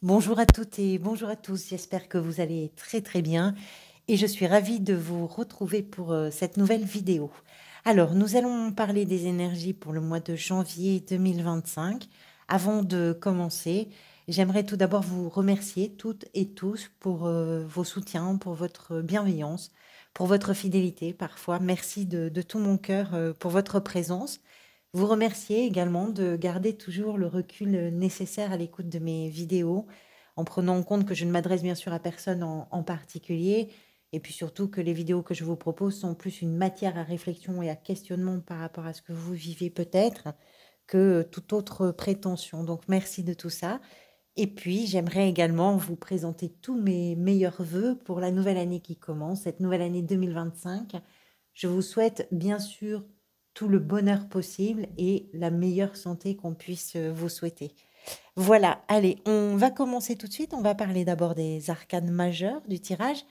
Bonjour à toutes et bonjour à tous, j'espère que vous allez très très bien et je suis ravie de vous retrouver pour cette nouvelle vidéo. Alors, nous allons parler des énergies pour le mois de janvier 2025. Avant de commencer, j'aimerais tout d'abord vous remercier toutes et tous pour vos soutiens, pour votre bienveillance, pour votre fidélité parfois. Merci de tout mon cœur pour votre présence. Vous remercier également de garder toujours le recul nécessaire à l'écoute de mes vidéos, en prenant en compte que je ne m'adresse bien sûr à personne en particulier, et puis surtout que les vidéos que je vous propose sont plus une matière à réflexion et à questionnement par rapport à ce que vous vivez peut-être, que toute autre prétention. Donc merci de tout ça. Et puis j'aimerais également vous présenter tous mes meilleurs vœux pour la nouvelle année qui commence, cette nouvelle année 2025. Je vous souhaite bien sûr tout le bonheur possible et la meilleure santé qu'on puisse vous souhaiter. Voilà, allez, on va commencer tout de suite. On va parler d'abord des arcanes majeures du tirage.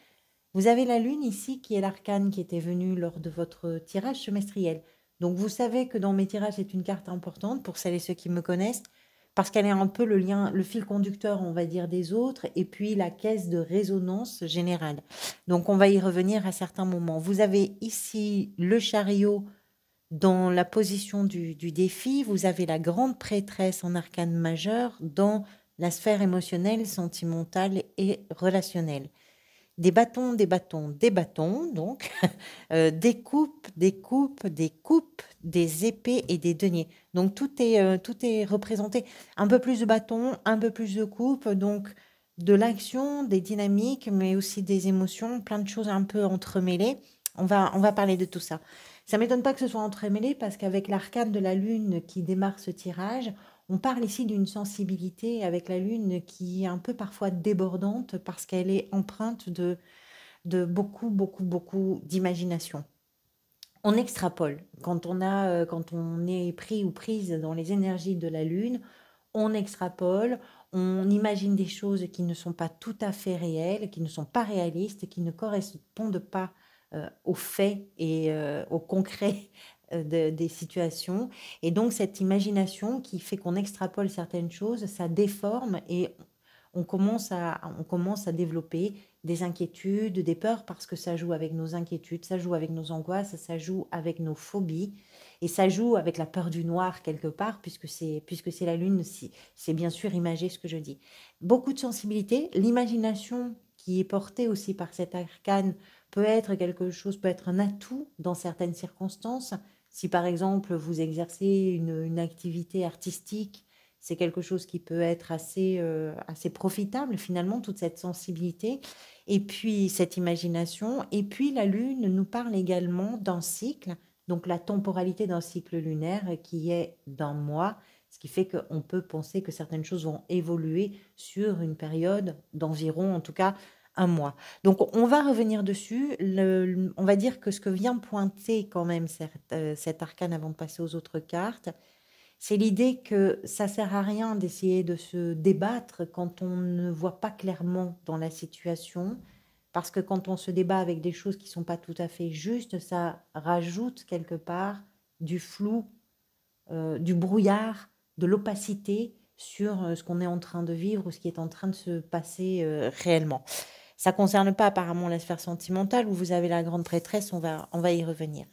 Vous avez la lune ici qui est l'arcane qui était venue lors de votre tirage semestriel. Donc vous savez que dans mes tirages, c'est une carte importante pour celles et ceux qui me connaissent parce qu'elle est un peu le lien, le fil conducteur, on va dire, des autres et puis la caisse de résonance générale. Donc on va y revenir à certains moments. Vous avez ici le chariot dans la position du défi, vous avez la grande prêtresse en arcane majeur dans la sphère émotionnelle, sentimentale et relationnelle. Des bâtons, des bâtons, des bâtons, donc des coupes, des coupes, des coupes, des épées et des deniers. Donc tout est représenté. Un peu plus de bâtons, un peu plus de coupes, donc de l'action, des dynamiques, mais aussi des émotions, plein de choses un peu entremêlées. On va parler de tout ça. Ça ne m'étonne pas que ce soit entremêlé parce qu'avec l'arcane de la lune qui démarre ce tirage, on parle ici d'une sensibilité avec la lune qui est un peu parfois débordante parce qu'elle est empreinte de beaucoup, beaucoup, beaucoup d'imagination. On extrapole. Quand on est pris ou prise dans les énergies de la lune, on extrapole, on imagine des choses qui ne sont pas tout à fait réelles, qui ne sont pas réalistes, qui ne correspondent pas aux faits et au concret des situations. Et donc cette imagination qui fait qu'on extrapole certaines choses, ça déforme et on commence à développer des inquiétudes, des peurs, parce que ça joue avec nos inquiétudes, ça joue avec nos angoisses, ça joue avec nos phobies, et ça joue avec la peur du noir quelque part, puisque c'est la lune, c'est bien sûr imagé ce que je dis. Beaucoup de sensibilité, l'imagination qui est portée aussi par cet arcane peut être quelque chose, peut être un atout dans certaines circonstances. Si par exemple vous exercez une activité artistique, c'est quelque chose qui peut être assez profitable finalement, toute cette sensibilité et puis cette imagination. Et puis la Lune nous parle également d'un cycle, donc la temporalité d'un cycle lunaire qui est d'un mois, ce qui fait qu'on peut penser que certaines choses vont évoluer sur une période d'environ, en tout cas, un mois. Donc on va revenir dessus. On va dire que ce que vient pointer quand même cet arcane avant de passer aux autres cartes, c'est l'idée que ça sert à rien d'essayer de se débattre quand on ne voit pas clairement dans la situation, parce que quand on se débat avec des choses qui ne sont pas tout à fait justes, ça rajoute quelque part du flou, du brouillard, de l'opacité sur ce qu'on est en train de vivre ou ce qui est en train de se passer réellement. Ça ne concerne pas apparemment la sphère sentimentale où vous avez la grande prêtresse, on va y revenir.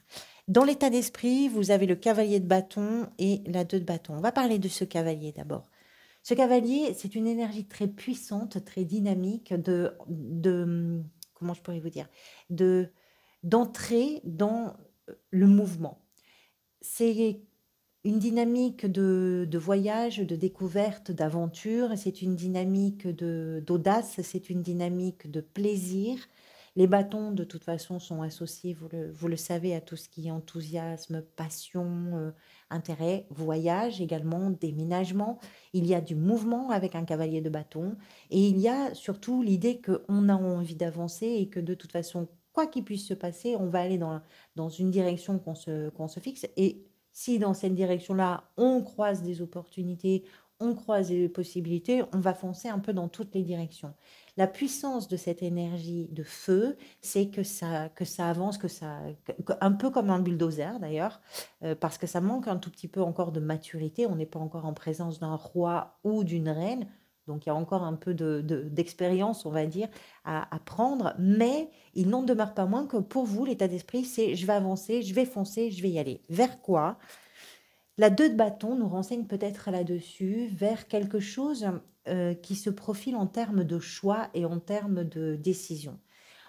Dans l'état d'esprit, vous avez le cavalier de bâton et la 2 de bâton. On va parler de ce cavalier d'abord. Ce cavalier, c'est une énergie très puissante, très dynamique comment je pourrais vous dire, de d'entrer dans le mouvement. C'est une dynamique de voyage, de découverte, d'aventure. C'est une dynamique d'audace, c'est une dynamique de plaisir. Les bâtons, de toute façon, sont associés, vous le savez, à tout ce qui est enthousiasme, passion, intérêt, voyage également, déménagement. Il y a du mouvement avec un cavalier de bâton et il y a surtout l'idée qu'on a envie d'avancer et que de toute façon, quoi qu'il puisse se passer, on va aller dans une direction qu'on se fixe. Et si dans cette direction-là, on croise des opportunités, on croise des possibilités, on va foncer un peu dans toutes les directions. La puissance de cette énergie de feu, c'est que ça avance, un peu comme un bulldozer d'ailleurs, parce que ça manque un tout petit peu encore de maturité. On n'est pas encore en présence d'un roi ou d'une reine. Donc, il y a encore un peu d'expérience, on va dire, à prendre. Mais il n'en demeure pas moins que pour vous, l'état d'esprit, c'est je vais avancer, je vais foncer, je vais y aller. Vers quoi? La 2 de bâton nous renseigne peut-être là-dessus, vers quelque chose qui se profile en termes de choix et en termes de décision.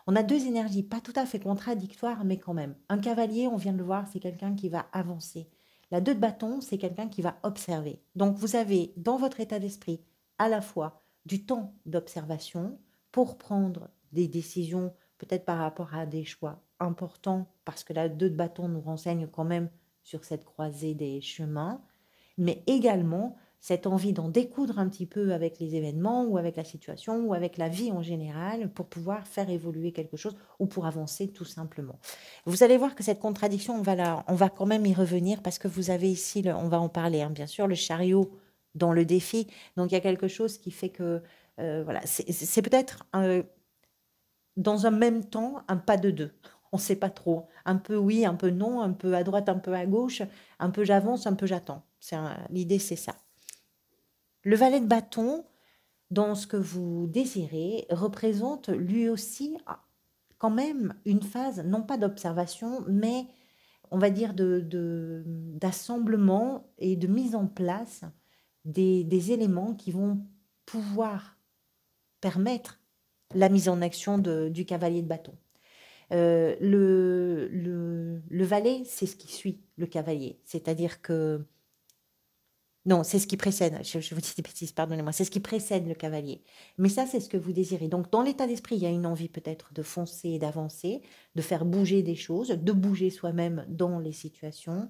On a deux énergies, pas tout à fait contradictoires, mais quand même. Un cavalier, on vient de le voir, c'est quelqu'un qui va avancer. La 2 de bâton, c'est quelqu'un qui va observer. Donc vous avez dans votre état d'esprit à la fois du temps d'observation pour prendre des décisions, peut-être par rapport à des choix importants, parce que la 2 de bâton nous renseigne quand même sur cette croisée des chemins, mais également cette envie d'en découdre un petit peu avec les événements ou avec la situation ou avec la vie en général pour pouvoir faire évoluer quelque chose ou pour avancer tout simplement. Vous allez voir que cette contradiction, on va quand même y revenir parce que vous avez ici, on va en parler, hein, bien sûr, le chariot dans le défi. Donc il y a quelque chose qui fait que, voilà, c'est peut-être dans un même temps un pas de deux. On ne sait pas trop. Un peu oui, un peu non, un peu à droite, un peu à gauche, un peu j'avance, un peu j'attends. L'idée, c'est ça. Le valet de bâton, dans ce que vous désirez, représente lui aussi quand même une phase, non pas d'observation, mais on va dire d'assemblement et de mise en place des éléments qui vont pouvoir permettre la mise en action du cavalier de bâton. Le valet, c'est ce qui suit le cavalier, c'est-à-dire que non, c'est ce qui précède, je vous dis des bêtises, pardonnez-moi, c'est ce qui précède le cavalier. Mais ça, c'est ce que vous désirez. Donc, dans l'état d'esprit, il y a une envie peut-être de foncer et d'avancer, de faire bouger des choses, de bouger soi-même dans les situations.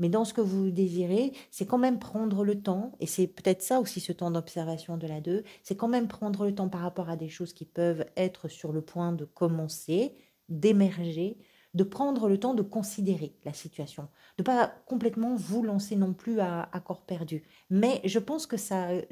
Mais dans ce que vous désirez, c'est quand même prendre le temps, et c'est peut-être ça aussi ce temps d'observation de la 2, c'est quand même prendre le temps par rapport à des choses qui peuvent être sur le point de commencer, d'émerger, de prendre le temps de considérer la situation, de pas complètement vous lancer non plus à corps perdu. Mais je pense que c'est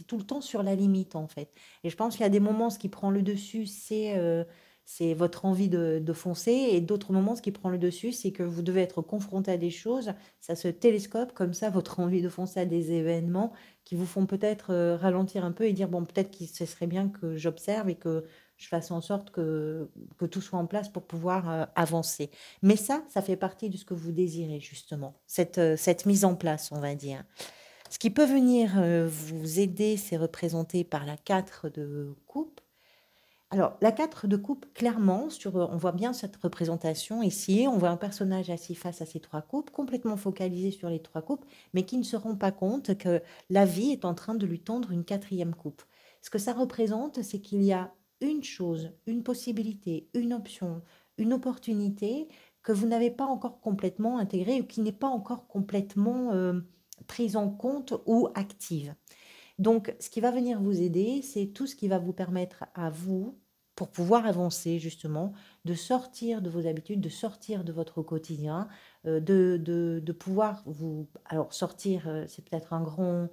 tout le temps sur la limite en fait. Et je pense qu'il y a des moments, ce qui prend le dessus, c'est votre envie de foncer, et d'autres moments, ce qui prend le dessus, c'est que vous devez être confronté à des choses, ça se télescope comme ça, votre envie de foncer à des événements qui vous font peut-être ralentir un peu et dire, bon, peut-être que ce serait bien que j'observe et que je fasse en sorte que tout soit en place pour pouvoir avancer. Mais ça fait partie de ce que vous désirez, justement, cette mise en place, on va dire. Ce qui peut venir vous aider, c'est représenté par la 4 de coupe. Alors, la 4 de coupe, clairement, on voit bien cette représentation ici. On voit un personnage assis face à ces 3 coupes, complètement focalisé sur les 3 coupes, mais qui ne se rend pas compte que la vie est en train de lui tendre une 4e coupe. Ce que ça représente, c'est qu'il y a une chose, une possibilité, une option, une opportunité que vous n'avez pas encore complètement intégrée ou qui n'est pas encore complètement prise en compte ou active. Donc, ce qui va venir vous aider, c'est tout ce qui va vous permettre à vous, pour pouvoir avancer justement, de sortir de vos habitudes, de sortir de votre quotidien, de pouvoir vous... Alors, sortir, c'est peut-être un grand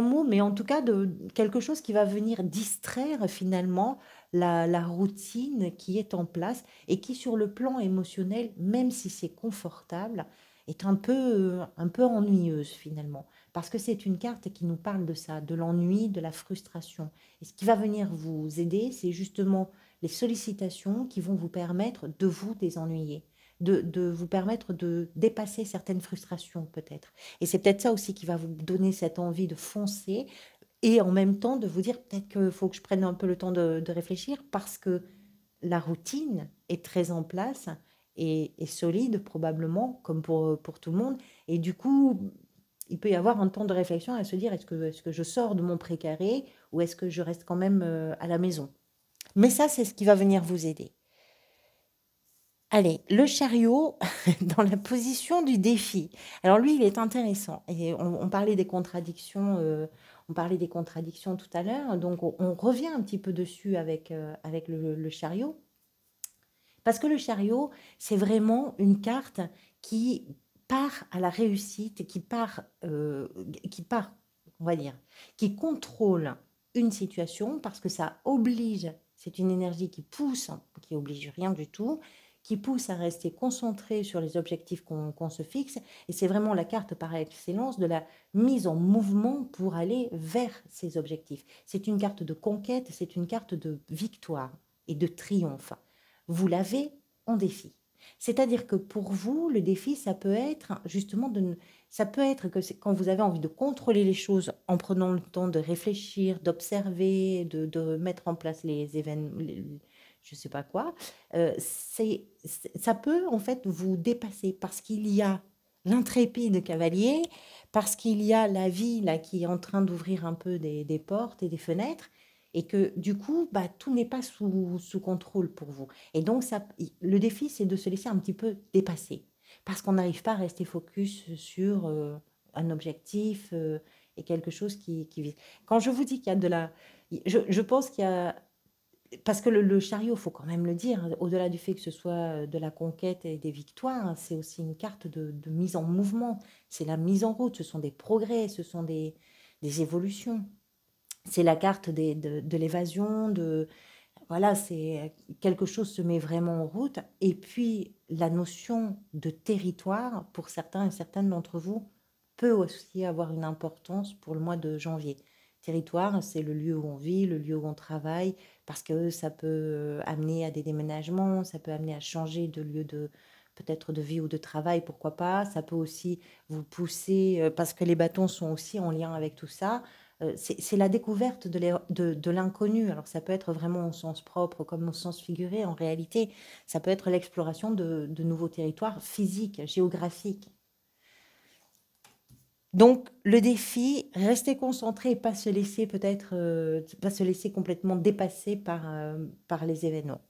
mot, mais en tout cas, de quelque chose qui va venir distraire finalement la routine qui est en place et qui, sur le plan émotionnel, même si c'est confortable, est un peu ennuyeuse finalement. Parce que c'est une carte qui nous parle de ça, de l'ennui, de la frustration. Et ce qui va venir vous aider, c'est justement les sollicitations qui vont vous permettre de vous désennuyer, de vous permettre de dépasser certaines frustrations peut-être. Et c'est peut-être ça aussi qui va vous donner cette envie de foncer et en même temps de vous dire peut-être qu'il faut que je prenne un peu le temps de réfléchir parce que la routine est très en place et solide probablement, comme pour tout le monde. Et du coup, il peut y avoir un temps de réflexion à se dire est-ce que je sors de mon précaré ou est-ce que je reste quand même à la maison. Mais ça, c'est ce qui va venir vous aider. Allez, le chariot dans la position du défi. Alors lui, il est intéressant. Et on parlait des contradictions, tout à l'heure. Donc on revient un petit peu dessus avec le chariot. Parce que le chariot, c'est vraiment une carte qui part à la réussite, qui part, on va dire, qui contrôle une situation parce que ça oblige, c'est une énergie qui pousse, qui oblige rien du tout, qui pousse à rester concentré sur les objectifs qu'on se fixe. Et c'est vraiment la carte par excellence de la mise en mouvement pour aller vers ces objectifs. C'est une carte de conquête, c'est une carte de victoire et de triomphe. Vous l'avez en défi. C'est-à-dire que pour vous, le défi, ça peut être justement ça peut être que quand vous avez envie de contrôler les choses en prenant le temps de réfléchir, d'observer, de mettre en place les événements, je ne sais pas quoi, ça peut en fait vous dépasser parce qu'il y a l'intrépide cavalier, parce qu'il y a la vie là qui est en train d'ouvrir un peu des portes et des fenêtres, et que du coup, bah, tout n'est pas sous contrôle pour vous. Et donc, le défi, c'est de se laisser un petit peu dépasser, parce qu'on n'arrive pas à rester focus sur un objectif et quelque chose qui vise. Quand je vous dis qu'il y a de la... Je pense qu'il y a... Parce que le chariot, il faut quand même le dire, hein, au-delà du fait que ce soit de la conquête et des victoires, hein, c'est aussi une carte de mise en mouvement. C'est la mise en route, ce sont des progrès, ce sont des évolutions. C'est la carte de l'évasion, voilà, c'est quelque chose se met vraiment en route. Et puis, la notion de territoire, pour certains et certaines d'entre vous, peut aussi avoir une importance pour le mois de janvier. Territoire, c'est le lieu où on vit, le lieu où on travaille, parce que ça peut amener à des déménagements, ça peut amener à changer de lieu peut-être de vie ou de travail, pourquoi pas. Ça peut aussi vous pousser, parce que les bâtons sont aussi en lien avec tout ça. C'est la découverte de l'inconnu. Alors ça peut être vraiment au sens propre comme au sens figuré. En réalité, ça peut être l'exploration de nouveaux territoires physiques, géographiques. Donc le défi, rester concentré et pas se laisser peut-être, pas se laisser complètement dépasser par les événements.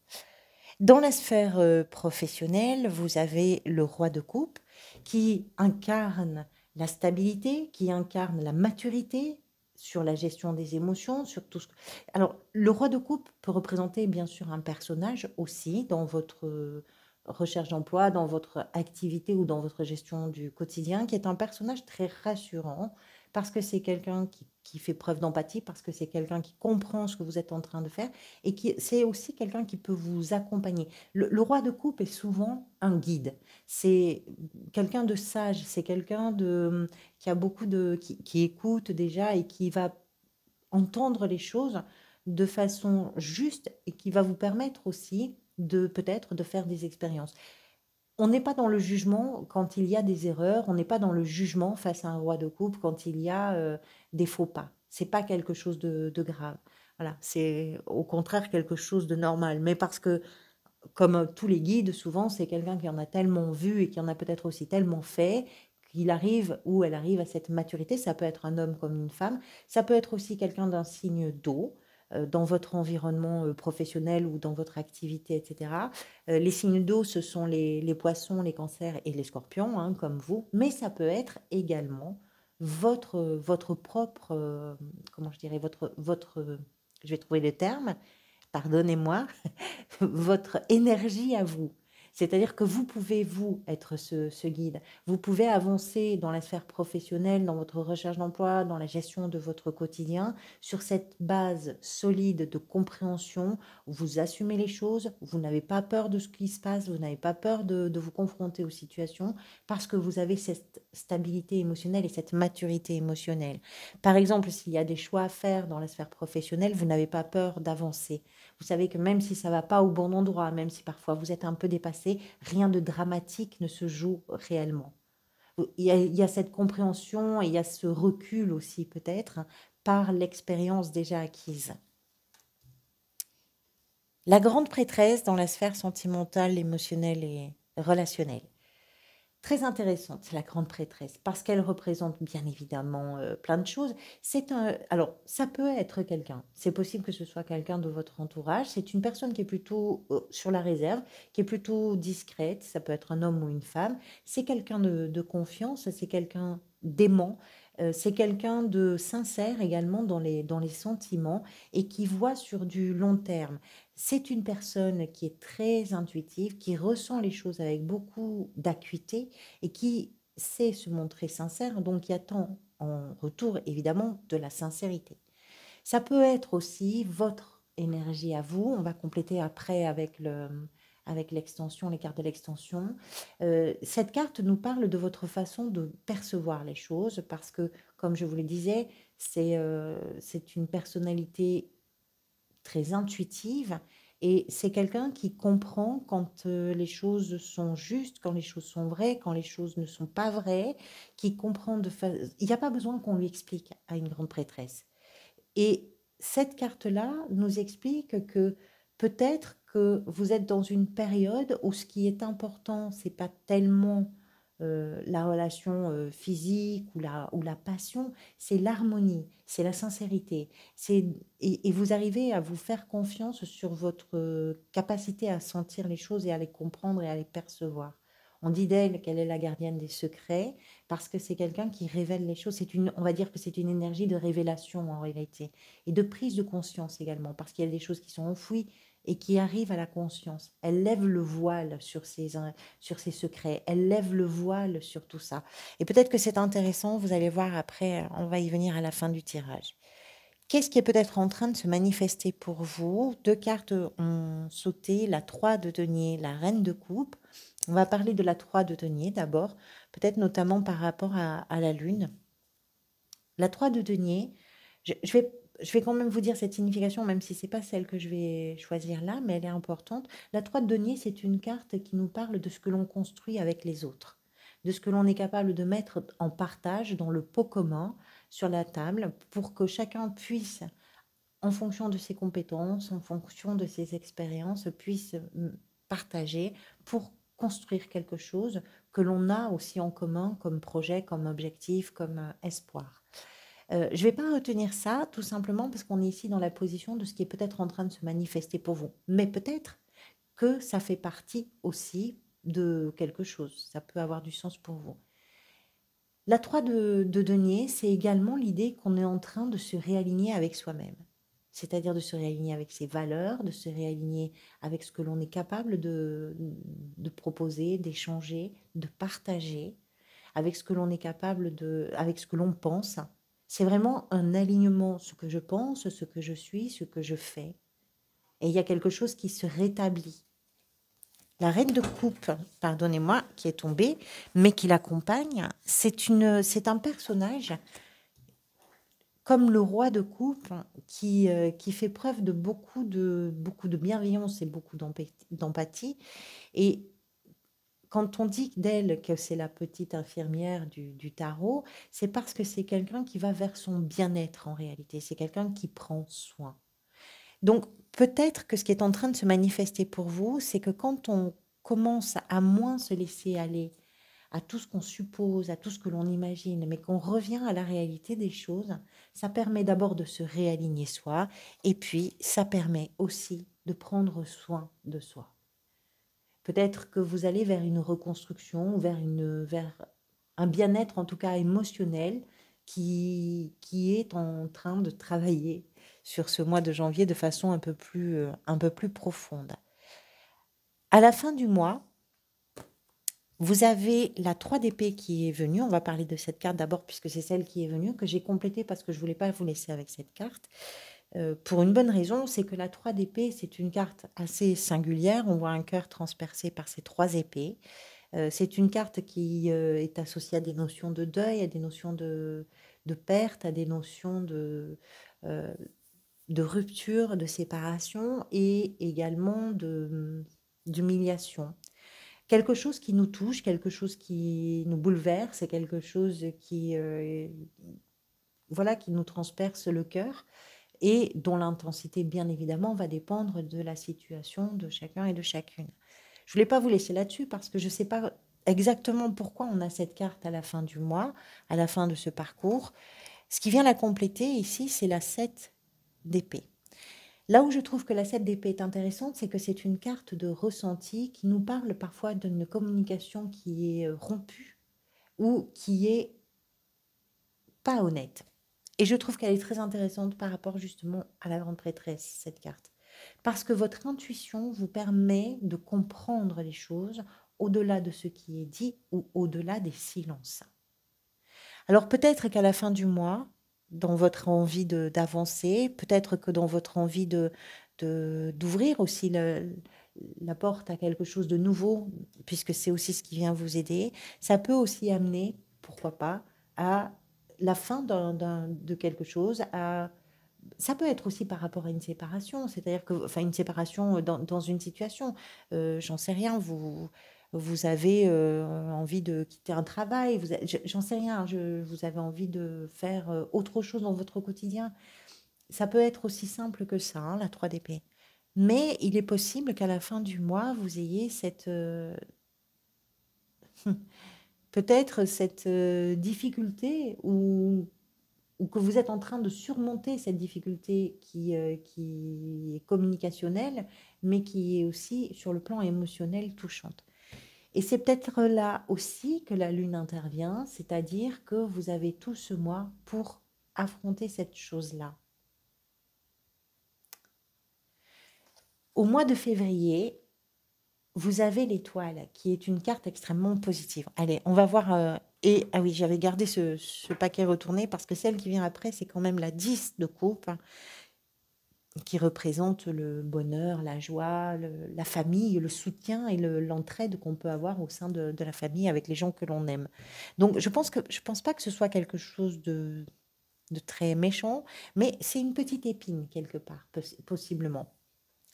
Dans la sphère professionnelle, vous avez le roi de coupe qui incarne la stabilité, qui incarne la maturité sur la gestion des émotions, sur tout ce que... Alors, le roi de coupe peut représenter bien sûr un personnage aussi dans votre recherche d'emploi, dans votre activité ou dans votre gestion du quotidien, qui est un personnage très rassurant parce que c'est quelqu'un qui fait preuve d'empathie, parce que c'est quelqu'un qui comprend ce que vous êtes en train de faire et qui c'est aussi quelqu'un qui peut vous accompagner. Le roi de coupe est souvent un guide. C'est quelqu'un de sage, c'est quelqu'un qui a qui écoute déjà et qui va entendre les choses de façon juste et qui va vous permettre aussi de peut-être de faire des expériences. On n'est pas dans le jugement quand il y a des erreurs, on n'est pas dans le jugement face à un roi de coupe quand il y a des faux pas. C'est pas quelque chose de grave. Voilà, c'est au contraire quelque chose de normal. Mais parce que, comme tous les guides, souvent, c'est quelqu'un qui en a tellement vu et qui en a peut-être aussi tellement fait qu'il arrive ou elle arrive à cette maturité. Ça peut être un homme comme une femme. Ça peut être aussi quelqu'un d'un signe d'eau dans votre environnement professionnel ou dans votre activité, etc. Les signes d'eau, ce sont les poissons, les cancers et les scorpions, hein, comme vous. Mais ça peut être également votre propre, comment je dirais, je vais trouver le terme, pardonnez-moi, votre énergie à vous. C'est-à-dire que vous pouvez, vous, être ce guide. Vous pouvez avancer dans la sphère professionnelle, dans votre recherche d'emploi, dans la gestion de votre quotidien, sur cette base solide de compréhension, où vous assumez les choses, vous n'avez pas peur de ce qui se passe, vous n'avez pas peur de vous confronter aux situations, parce que vous avez cette stabilité émotionnelle et cette maturité émotionnelle. Par exemple, s'il y a des choix à faire dans la sphère professionnelle, vous n'avez pas peur d'avancer. Vous savez que même si ça ne va pas au bon endroit, même si parfois vous êtes un peu dépassé, rien de dramatique ne se joue réellement. Il y a cette compréhension et il y a ce recul aussi peut-être par l'expérience déjà acquise. La grande prêtresse dans la sphère sentimentale, émotionnelle et relationnelle. Très intéressante, la grande prêtresse, parce qu'elle représente bien évidemment plein de choses. Alors, ça peut être quelqu'un, c'est possible que ce soit quelqu'un de votre entourage, c'est une personne qui est plutôt sur la réserve, qui est plutôt discrète, ça peut être un homme ou une femme, c'est quelqu'un de confiance, c'est quelqu'un d'aimant, c'est quelqu'un de sincère également dans les sentiments et qui voit sur du long terme. C'est une personne qui est très intuitive, qui ressent les choses avec beaucoup d'acuité et qui sait se montrer sincère, donc qui attend en retour évidemment de la sincérité. Ça peut être aussi votre énergie à vous, on va compléter après avec l'extension, les cartes de l'extension. Cette carte nous parle de votre façon de percevoir les choses parce que, comme je vous le disais, c'est une personnalité très intuitive et c'est quelqu'un qui comprend quand les choses sont justes, quand les choses sont vraies, quand les choses ne sont pas vraies, qui comprend il n'y a pas besoin qu'on lui explique à une grande prêtresse. Et cette carte-là nous explique que peut-être que vous êtes dans une période où ce qui est important, c'est pas tellement la relation physique ou la passion, c'est l'harmonie, c'est la sincérité. Et vous arrivez à vous faire confiance sur votre capacité à sentir les choses et à les comprendre et à les percevoir. On dit d'elle qu'elle est la gardienne des secrets parce que c'est quelqu'un qui révèle les choses. On va dire que c'est une énergie de révélation en réalité et de prise de conscience également parce qu'il y a des choses qui sont enfouies et qui arrivent à la conscience. Elle lève le voile sur ses secrets, elle lève le voile sur tout ça. Et peut-être que c'est intéressant, vous allez voir après, on va y venir à la fin du tirage. Qu'est-ce qui est peut-être en train de se manifester pour vous? Deux cartes ont sauté, la 3 de denier, la reine de coupe. On va parler de la 3 de denier d'abord, peut-être notamment par rapport à la lune. La 3 de denier, je vais quand même vous dire cette signification, même si ce n'est pas celle que je vais choisir là, mais elle est importante. La 3 de denier, c'est une carte qui nous parle de ce que l'on construit avec les autres, de ce que l'on est capable de mettre en partage dans le pot commun sur la table pour que chacun puisse, en fonction de ses compétences, en fonction de ses expériences, puisse partager pour construire quelque chose que l'on a aussi en commun comme projet, comme objectif, comme espoir. Je ne vais pas retenir ça tout simplement parce qu'on est ici dans la position de ce qui est peut-être en train de se manifester pour vous. Mais peut-être que ça fait partie aussi de quelque chose. Ça peut avoir du sens pour vous. La 3 de denier, c'est également l'idée qu'on est en train de se réaligner avec soi-même. C'est-à-dire de se réaligner avec ses valeurs, de se réaligner avec ce que l'on est capable de proposer, d'échanger, de partager, avec ce que l'on est capable avec ce que l'on pense. C'est vraiment un alignement, ce que je pense, ce que je suis, ce que je fais. Et il y a quelque chose qui se rétablit. La reine de coupe, pardonnez-moi, qui est tombée, mais qui l'accompagne, c'est un personnage comme le roi de coupe qui fait preuve de beaucoup de bienveillance et beaucoup d'empathie. Et quand on dit d'elle que c'est la petite infirmière du tarot, c'est parce que c'est quelqu'un qui va vers son bien-être en réalité. C'est quelqu'un qui prend soin. Donc, peut-être que ce qui est en train de se manifester pour vous, c'est que quand on commence à moins se laisser aller à tout ce qu'on suppose, à tout ce que l'on imagine, mais qu'on revient à la réalité des choses, ça permet d'abord de se réaligner soi, et puis ça permet aussi de prendre soin de soi. Peut-être que vous allez vers une reconstruction, vers un bien-être en tout cas émotionnel qui est en train de travailler sur ce mois de janvier de façon un peu plus profonde. À la fin du mois, vous avez la 3 d'épée qui est venue. On va parler de cette carte d'abord puisque c'est celle qui est venue, que j'ai complétée parce que je ne voulais pas vous laisser avec cette carte. Pour une bonne raison, c'est que la 3 d'épée, c'est une carte assez singulière. On voit un cœur transpercé par ces 3 épées. C'est une carte qui est associée à des notions de deuil, à des notions de perte, à des notions euh, de rupture, de séparation et également d'humiliation. Quelque chose qui nous touche, quelque chose qui nous bouleverse, quelque chose voilà, qui nous transperce le cœur et dont l'intensité, bien évidemment, va dépendre de la situation de chacun et de chacune. Je ne voulais pas vous laisser là-dessus parce que je ne sais pas exactement pourquoi on a cette carte à la fin du mois, à la fin de ce parcours. Ce qui vient la compléter ici, c'est la 7 d'épée. Là où je trouve que la 7 d'épée est intéressante, c'est que c'est une carte de ressenti qui nous parle parfois d'une communication qui est rompue ou qui est pas honnête. Et je trouve qu'elle est très intéressante par rapport justement à la grande prêtresse, cette carte. Parce que votre intuition vous permet de comprendre les choses au-delà de ce qui est dit ou au-delà des silences. Alors peut-être qu'à la fin du mois, dans votre envie d'avancer, peut-être que dans votre envie de d'ouvrir aussi la porte à quelque chose de nouveau, puisque c'est aussi ce qui vient vous aider. Ça peut aussi amener, pourquoi pas, à la fin de quelque chose, ça peut être aussi par rapport à une séparation, c'est-à-dire que, enfin, une séparation dans une situation, j'en sais rien, vous avez envie de quitter un travail, j'en sais rien, vous avez envie de faire autre chose dans votre quotidien. Ça peut être aussi simple que ça, hein, la 3 d'épée. Mais il est possible qu'à la fin du mois, vous ayez peut-être cette difficulté ou que vous êtes en train de surmonter cette difficulté qui est communicationnelle, mais qui est aussi sur le plan émotionnel touchante. Et c'est peut-être là aussi que la lune intervient, c'est-à-dire que vous avez tout ce mois pour affronter cette chose-là. Au mois de février, vous avez l'étoile, qui est une carte extrêmement positive. Allez, on va voir. Ah oui, j'avais gardé ce paquet retourné parce que celle qui vient après, c'est quand même la 10 de coupe, hein, qui représente le bonheur, la joie, la famille, le soutien et l'entraide qu'on peut avoir au sein de la famille avec les gens que l'on aime. Donc, je pense pas que ce soit quelque chose de très méchant, mais c'est une petite épine quelque part, possiblement.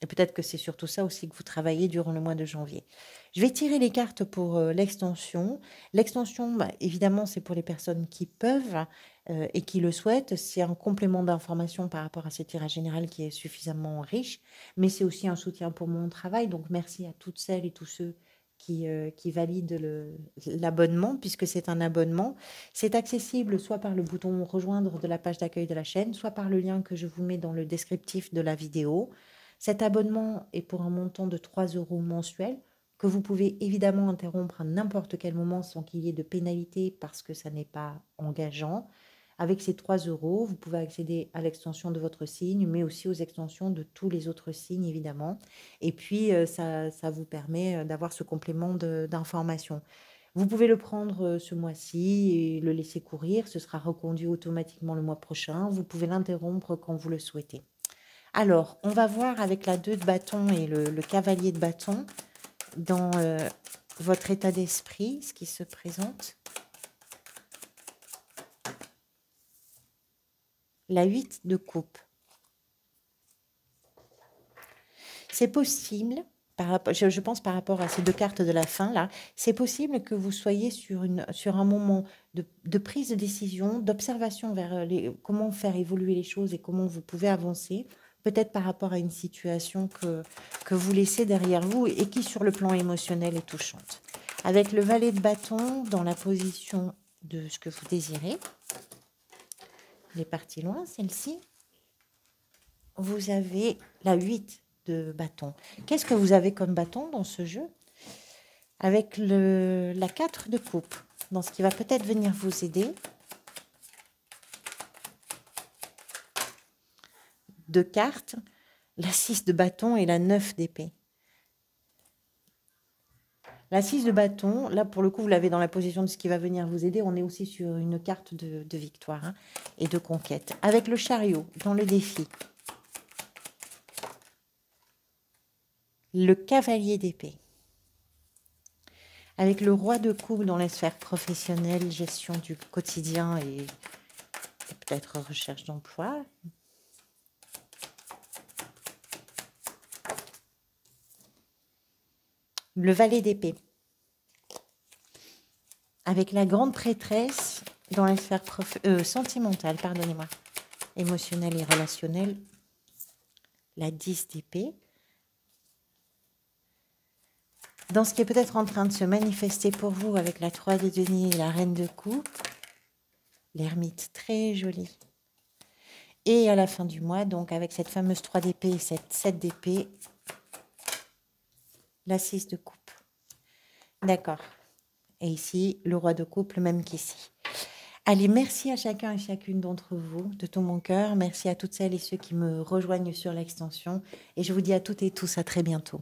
Et peut-être que c'est surtout ça aussi que vous travaillez durant le mois de janvier. Je vais tirer les cartes pour l'extension. L'extension, bah, évidemment, c'est pour les personnes qui peuvent et qui le souhaitent. C'est un complément d'information par rapport à ce tirage général qui est suffisamment riche, mais c'est aussi un soutien pour mon travail. Donc, merci à toutes celles et tous ceux qui valident l'abonnement, puisque c'est un abonnement. C'est accessible soit par le bouton rejoindre de la page d'accueil de la chaîne, soit par le lien que je vous mets dans le descriptif de la vidéo. Cet abonnement est pour un montant de 3 € mensuels que vous pouvez évidemment interrompre à n'importe quel moment sans qu'il y ait de pénalité parce que ça n'est pas engageant. Avec ces 3 €, vous pouvez accéder à l'extension de votre signe, mais aussi aux extensions de tous les autres signes, évidemment. Et puis, ça vous permet d'avoir ce complément d'information. Vous pouvez le prendre ce mois-ci et le laisser courir. Ce sera reconduit automatiquement le mois prochain. Vous pouvez l'interrompre quand vous le souhaitez. Alors, on va voir avec la 2 de bâton et le cavalier de bâton dans votre état d'esprit, ce qui se présente. La 8 de coupe. C'est possible, je pense par rapport à ces 2 cartes de la fin, là, c'est possible que vous soyez sur un moment de prise de décision, d'observation vers comment faire évoluer les choses et comment vous pouvez avancer. Peut-être par rapport à une situation que vous laissez derrière vous et qui, sur le plan émotionnel, est touchante. Avec le valet de bâton dans la position de ce que vous désirez, elle est partie loin, celle-ci. Vous avez la 8 de bâton. Qu'est-ce que vous avez comme bâton dans ce jeu? Avec la 4 de coupe, dans ce qui va peut-être venir vous aider. 2 cartes, la 6 de bâton et la 9 d'épée. La 6 de bâton, là pour le coup vous l'avez dans la position de ce qui va venir vous aider. On est aussi sur une carte de victoire, hein, et de conquête. Avec le chariot dans le défi. Le cavalier d'épée. Avec le roi de coupe dans les sphères professionnelles, gestion du quotidien et peut-être recherche d'emploi. Le valet d'épée. Avec la grande prêtresse dans la sphère sentimentale, pardonnez-moi, émotionnelle et relationnelle. La 10 d'épée. Dans ce qui est peut-être en train de se manifester pour vous avec la 3 de denier et la reine de coupe. L'ermite, très jolie. Et à la fin du mois, donc avec cette fameuse 3 d'épée et cette 7 d'épée, la 6 de coupe. D'accord. Et ici, le roi de coupe, le même qu'ici. Allez, merci à chacun et chacune d'entre vous, de tout mon cœur. Merci à toutes celles et ceux qui me rejoignent sur l'extension. Et je vous dis à toutes et tous à très bientôt.